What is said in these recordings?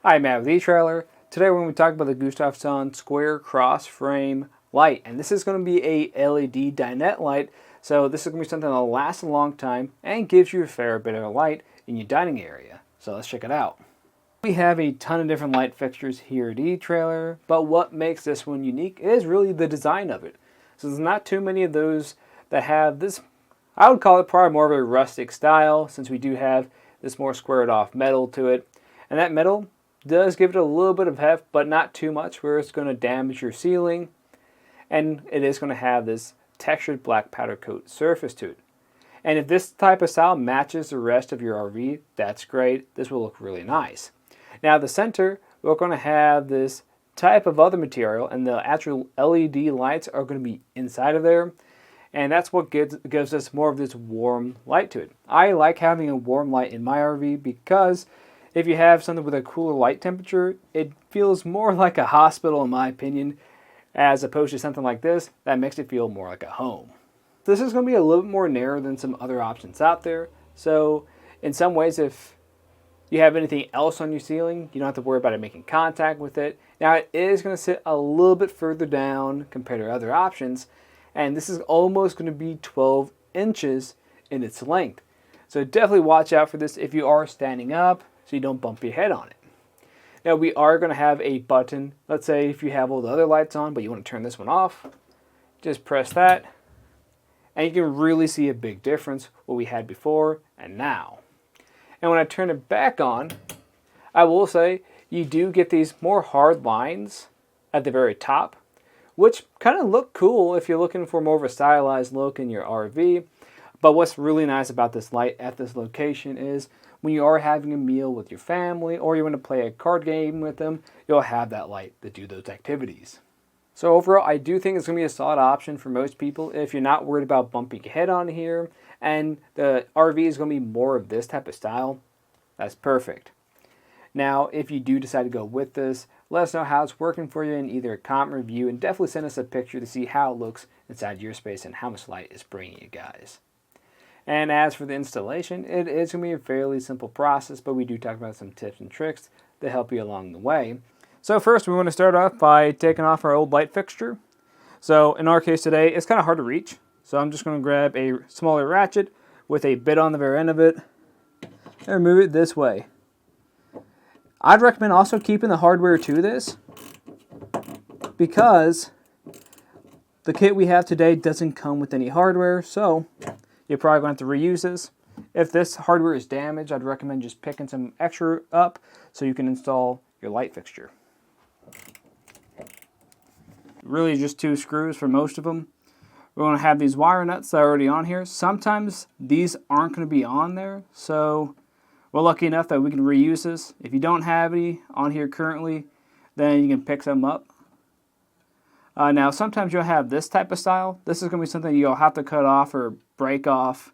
Hi, Matt with etrailer. Today we're going to be talking about the Gustafson square cross frame light, and this is going to be a LED dinette light. So this is going to be something that'll last a long time and gives you a fair bit of light in your dining area. So let's check it out. We have a ton of different light fixtures here at etrailer, but what makes this one unique is really the design of it. So there's not too many of those that have this, I would call it probably more of a rustic style, since we do have this more squared off metal to it. And that metal does give it a little bit of heft, but not too much where it's going to damage your ceiling. And it is going to have this textured black powder coat surface to it. And if this type of style matches the rest of your RV, that's great. This will look really nice. Now the center, we're going to have this type of other material, and the actual LED lights are going to be inside of there. And that's what gives us more of this warm light to it. I like having a warm light in my RV because if you have something with a cooler light temperature, it feels more like a hospital in my opinion, as opposed to something like this that makes it feel more like a home. This is going to be a little bit more narrow than some other options out there. So in some ways, if you have anything else on your ceiling, you don't have to worry about it making contact with it. Now it is going to sit a little bit further down compared to other options, and this is almost going to be 12 inches in its length. So definitely watch out for this if you are standing up, so you don't bump your head on it. Now we are going to have a button. Let's say if you have all the other lights on, but you want to turn this one off, just press that, and you can really see a big difference what we had before and now. And when I turn it back on, I will say you do get these more hard lines at the very top, which kind of look cool if you're looking for more of a stylized look in your RV. But what's really nice about this light at this location is when you are having a meal with your family or you want to play a card game with them, you'll have that light to do those activities. So overall, I do think it's going to be a solid option for most people if you're not worried about bumping your head on here and the RV is going to be more of this type of style. That's perfect. Now, if you do decide to go with this, let us know how it's working for you in either a comment review, and definitely send us a picture to see how it looks inside your space and how much light it's bringing you guys. And as for the installation, it is going to be a fairly simple process, but we do talk about some tips and tricks to help you along the way. So first, we want to start off by taking off our old light fixture. So in our case today, it's kind of hard to reach. So I'm just going to grab a smaller ratchet with a bit on the very end of it and remove it this way. I'd recommend also keeping the hardware to this because the kit we have today doesn't come with any hardware, so you're probably going to have to reuse this. If this hardware is damaged, I'd recommend just picking some extra up so you can install your light fixture. Really just 2 screws for most of them. We're going to have these wire nuts that are already on here. Sometimes these aren't going to be on there, so we're lucky enough that we can reuse this. If you don't have any on here currently, then you can pick them up. Now, sometimes you'll have this type of style. This is going to be something you'll have to cut off or break off,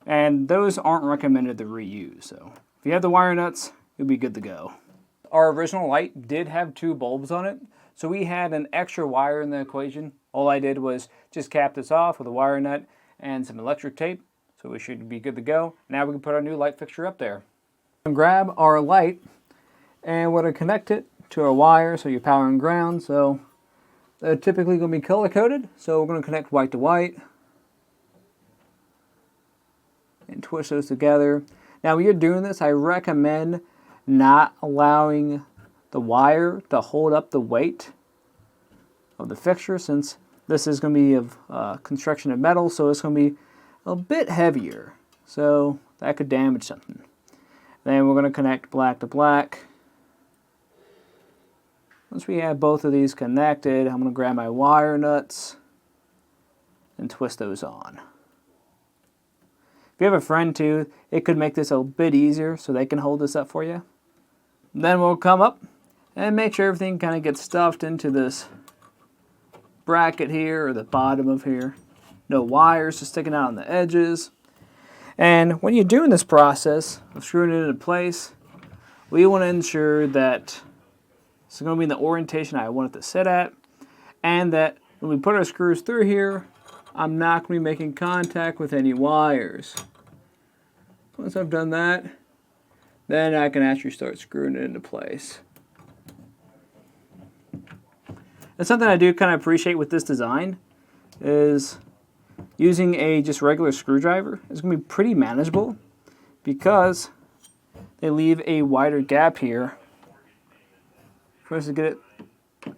and those aren't recommended to reuse. So if you have the wire nuts, you'll be good to go. Our original light did have 2 bulbs on it, so we had an extra wire in the equation. All I did was just cap this off with a wire nut and some electric tape, so we should be good to go. Now we can put our new light fixture up there. Grab our light, and we're going to connect it to our wire, so your power and ground. So they're typically going to be color coded, so we're going to connect white to white and twist those together. Now when you're doing this, I recommend not allowing the wire to hold up the weight of the fixture, since this is going to be of construction of metal, so it's going to be a bit heavier, so that could damage something. Then we're going to connect black to black. Once we have both of these connected, I'm going to grab my wire nuts and twist those on. If you have a friend too, it could make this a bit easier so they can hold this up for you. Then we'll come up and make sure everything kind of gets stuffed into this bracket here, or the bottom of here. No wires just sticking out on the edges. And when you're doing this process of screwing it into place, we want to ensure that it's going to be in the orientation I want it to sit at, and that when we put our screws through here, I'm not going to be making contact with any wires. Once I've done that, then I can actually start screwing it into place. And something I do kind of appreciate with this design is using a just regular screwdriver is going to be pretty manageable because they leave a wider gap here for us to get it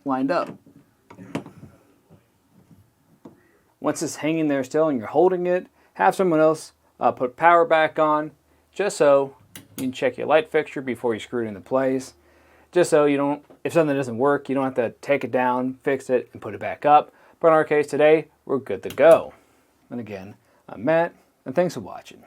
lined up. Once it's hanging there still and you're holding it, have someone else put power back on, just so you can check your light fixture before you screw it into place. Just so you don't, if something doesn't work, you don't have to take it down, fix it, and put it back up. But in our case today, we're good to go. And again, I'm Matt, and thanks for watching.